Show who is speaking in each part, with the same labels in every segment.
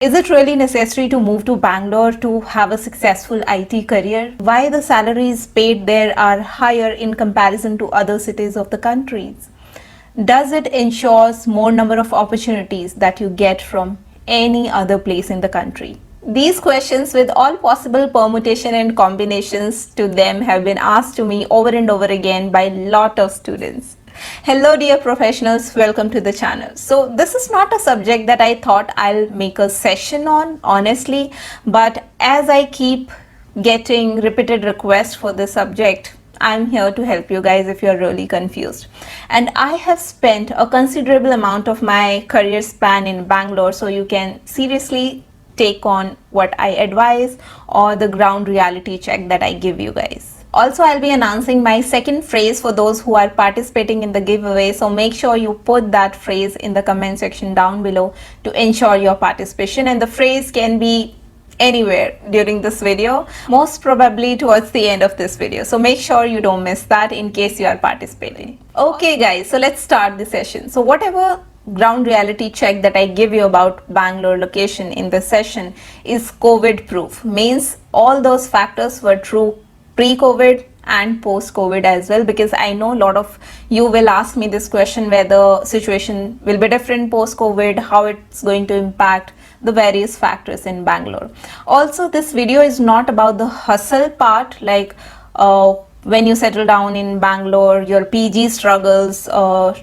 Speaker 1: Is it really necessary to move to Bangalore to have a successful IT career? Why the salaries paid there are higher in comparison to other cities of the countries? Does it ensure more number of opportunities that you get from any other place in the country? These questions with all possible permutation and combinations to them have been asked to me over and over again by a lot of students. Hello dear professionals, welcome to the channel. So this is not a subject that I thought I'll make a session on, honestly, but as I keep getting repeated requests for this subject, I'm here to help you guys if you're really confused. And I have spent a considerable amount of my career span in Bangalore, so you can seriously take on what I advise or the ground reality check that I give you guys. Also, I'll be announcing my second phrase for those who are participating in the giveaway, so make sure you put that phrase in the comment section down below to ensure your participation. And the phrase can be anywhere during this video, most probably towards the end of this video, so make sure you don't miss that in case you are participating. Okay guys, so let's start the session. So whatever ground reality check that I give you about Bangalore location in this session is COVID proof, means all those factors were true pre-COVID and post-COVID as well, because I know a lot of you will ask me this question where the situation will be different post-COVID, how it's going to impact the various factors in Bangalore. Also, this video is not about the hustle part, like when you settle down in Bangalore, your PG struggles,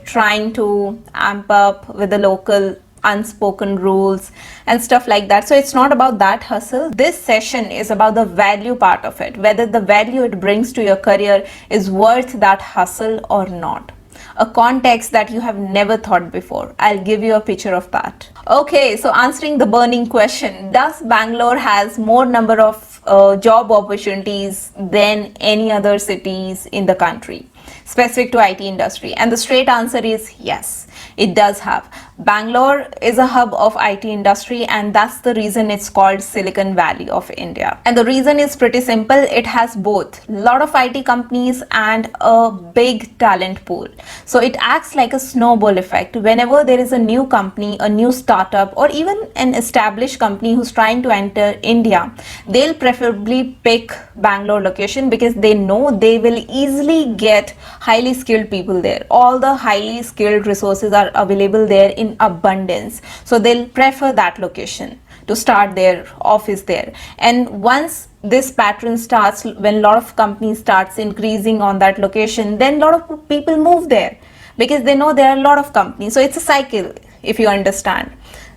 Speaker 1: trying to amp up with the local unspoken rules and stuff like that. So it's not about that hustle. This session is about the value part of it, whether the value it brings to your career is worth that hustle or not. A context that you have never thought before. I'll give you a picture of that. Okay, so answering the burning question, does Bangalore has more number of job opportunities than any other cities in the country specific to IT industry? And the straight answer is yes, it does have. Bangalore is a hub of IT industry, and that's the reason it's called Silicon Valley of India. And the reason is pretty simple. It has both a lot of IT companies and a big talent pool. So it acts like a snowball effect. Whenever there is a new company, a new startup, or even an established company who's trying to enter India, they'll preferably pick Bangalore location because they know they will easily get highly skilled people there. All the highly skilled resources are available there in abundance, so they'll prefer that location to start their office there. And once this pattern starts, when a lot of companies starts increasing on that location, then a lot of people move there because they know there are a lot of companies. So it's a cycle, if you understand.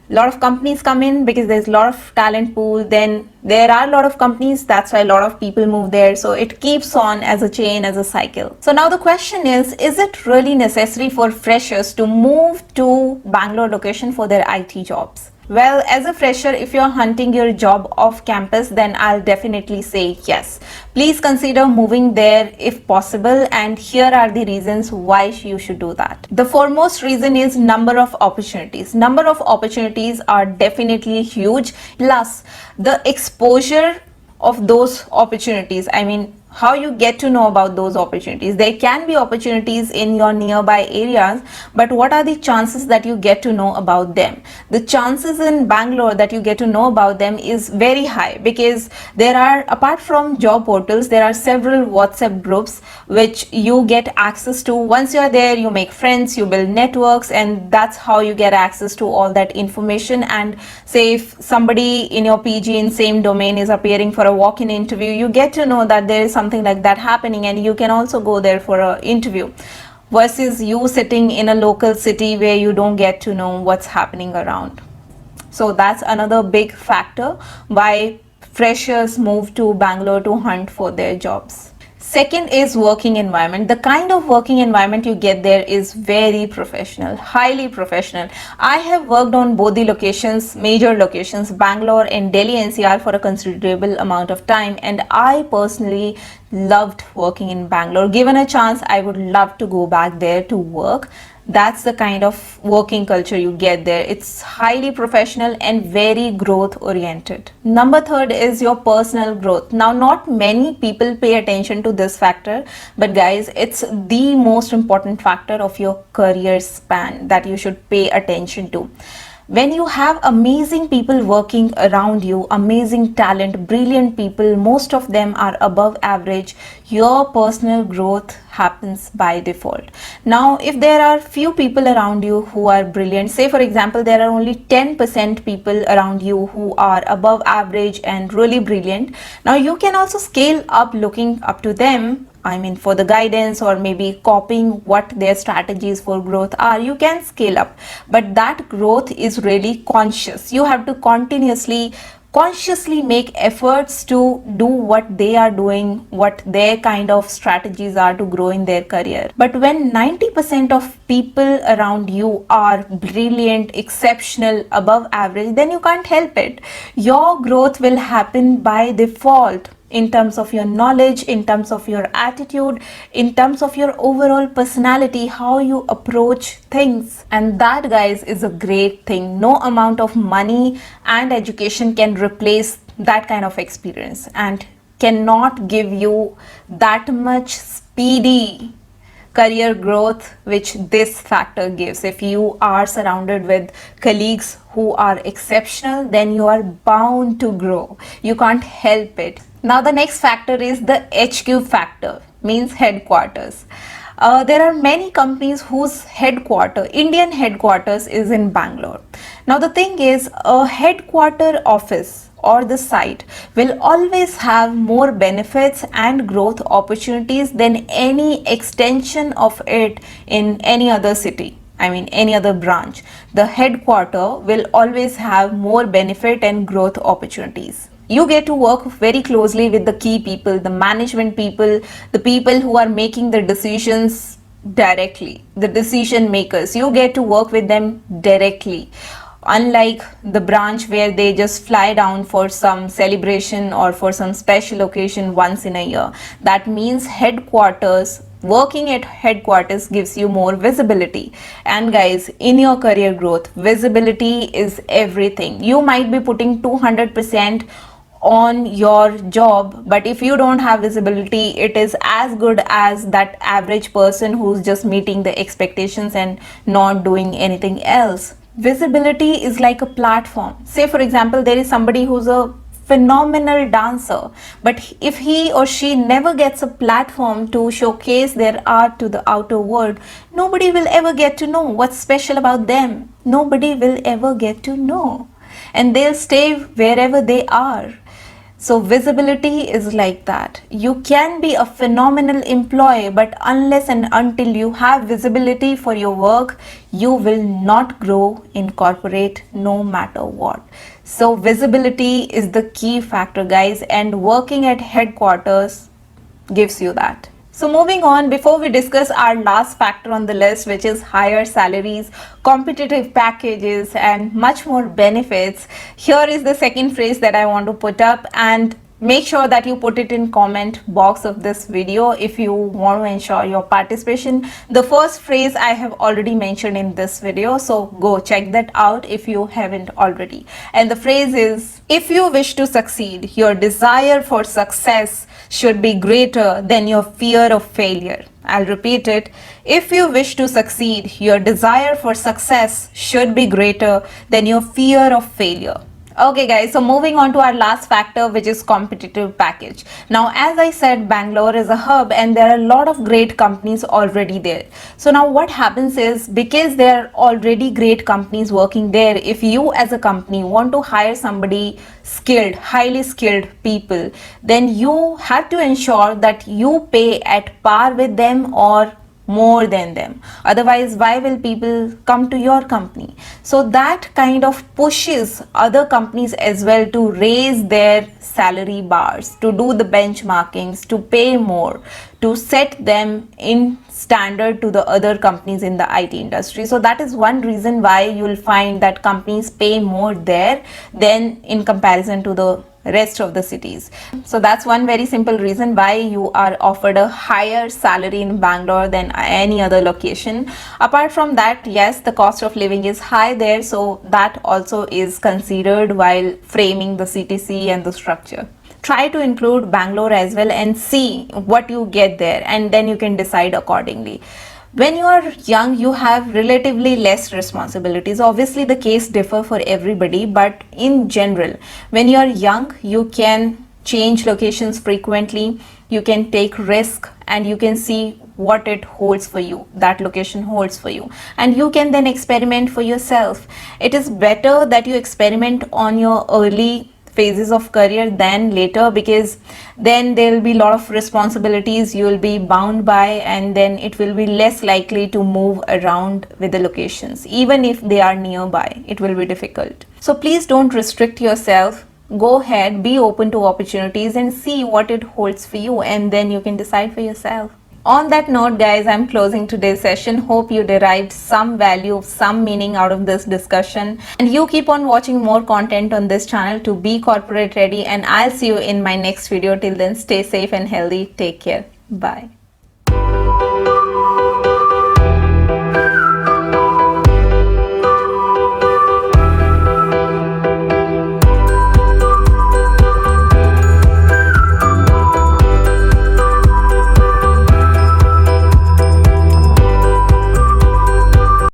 Speaker 1: A lot of companies come in because there's a lot of talent pool, then there are a lot of companies, that's why a lot of people move there. So it keeps on as a chain, as a cycle. So now the question is it really necessary for freshers to move to Bangalore location for their IT jobs? Well, as a fresher, if you're hunting your job off campus, then I'll definitely say yes. Please consider moving there if possible, and here are the reasons why you should do that. The foremost reason is number of opportunities. Number of opportunities are definitely huge, plus the exposure of those opportunities. I mean, how you get to know about those opportunities. There can be opportunities in your nearby areas, but what are the chances that you get to know about them? The chances in Bangalore that you get to know about them is very high, because there are, apart from job portals, there are several WhatsApp groups which you get access to. Once you're there, you make friends, you build networks, and that's how you get access to all that information. And say if somebody in your PG in same domain is appearing for a walk-in interview, you get to know that there is something like that happening, and you can also go there for an interview, versus you sitting in a local city where you don't get to know what's happening around. So that's another big factor why freshers move to Bangalore to hunt for their jobs. Second is working environment. The kind of working environment you get there is very professional, highly professional. I have worked on both the locations, major locations, Bangalore and Delhi NCR, for a considerable amount of time, and I personally loved working in Bangalore. Given a chance, I would love to go back there to work. That's the kind of working culture you get there. It's highly professional and very growth oriented. Number third is your personal growth. Now, not many people pay attention to this factor, but guys, it's the most important factor of your career span that you should pay attention to. When you have amazing people working around you, amazing talent, brilliant people, most of them are above average, your personal growth happens by default. Now, if there are few people around you who are brilliant, say for example, there are only 10% people around you who are above average and really brilliant. Now, you can also scale up looking up to them. I mean, for the guidance or maybe copying what their strategies for growth are, you can scale up. But that growth is really conscious. You have to consciously make efforts to do what they are doing, what their kind of strategies are to grow in their career. But when 90% of people around you are brilliant, exceptional, above average, then you can't help it. Your growth will happen by default in terms of your knowledge, in terms of your attitude, in terms of your overall personality, how you approach things. And that, guys, is a great thing. No amount of money and education can replace that kind of experience and cannot give you that much speedy career growth which this factor gives. If you are surrounded with colleagues who are exceptional, then you are bound to grow. You can't help it. Now the next factor is the HQ factor, means headquarters. There are many companies whose Indian headquarters is in Bangalore. Now the thing is, a headquarter office or the site will always have more benefits and growth opportunities than any extension of it in any other city. I mean, any other branch. The headquarter will always have more benefit and growth opportunities. You get to work very closely with the key people, the management people, the people who are making the decisions directly, the decision makers. You get to work with them directly. Unlike the branch where they just fly down for some celebration or for some special occasion once in a year. That means working at headquarters gives you more visibility. And guys, in your career growth, visibility is everything. You might be putting 200% on your job, but if you don't have visibility, it is as good as that average person who's just meeting the expectations and not doing anything else. Visibility is like a platform. Say for example, there is somebody who's a phenomenal dancer, but if he or she never gets a platform to showcase their art to the outer world, nobody will ever get to know what's special about them. Nobody will ever get to know, and they'll stay wherever they are. So visibility is like that. You can be a phenomenal employee, but unless and until you have visibility for your work, you will not grow in corporate no matter what. So visibility is the key factor, guys, and working at headquarters gives you that. So moving on, before we discuss our last factor on the list, which is higher salaries, competitive packages, and much more benefits, here is the second phrase that I want to put up, and make sure that you put it in comment box of this video if you want to ensure your participation. The first phrase I have already mentioned in this video, so go check that out if you haven't already. And the phrase is, if you wish to succeed, your desire for success should be greater than your fear of failure. I'll repeat it. If you wish to succeed, your desire for success should be greater than your fear of failure. Okay guys, so moving on to our last factor, which is competitive package. Now, as I said, Bangalore is a hub and there are a lot of great companies already there. So now what happens is, because there are already great companies working there, if you as a company want to hire somebody skilled, highly skilled people, then you have to ensure that you pay at par with them or more than them. Otherwise, why will people come to your company? So that kind of pushes other companies as well to raise their salary bars, to do the benchmarkings, to pay more, to set them in standard to the other companies in the IT industry. So that is one reason why you'll find that companies pay more there than in comparison to the rest of the cities. So that's one very simple reason why you are offered a higher salary in Bangalore than any other location. Apart from that, yes, the cost of living is high there, so that also is considered while framing the CTC and the structure. Try to include Bangalore as well and see what you get there, and then you can decide accordingly. When you are young, you have relatively less responsibilities. Obviously, the case differ for everybody, but in general, when you are young, you can change locations frequently, you can take risk, and you can see what it holds for you, that location holds for you, and you can then experiment for yourself. It is better that you experiment on your early phases of career than later, because then there will be a lot of responsibilities you will be bound by, and then it will be less likely to move around with the locations. Even if they are nearby, it will be difficult. So please don't restrict yourself. Go ahead, be open to opportunities and see what it holds for you, and then you can decide for yourself. On that note, guys, I'm closing today's session. Hope you derived some value, some meaning out of this discussion. And you keep on watching more content on this channel to be corporate ready. And I'll see you in my next video. Till then, stay safe and healthy. Take care. Bye.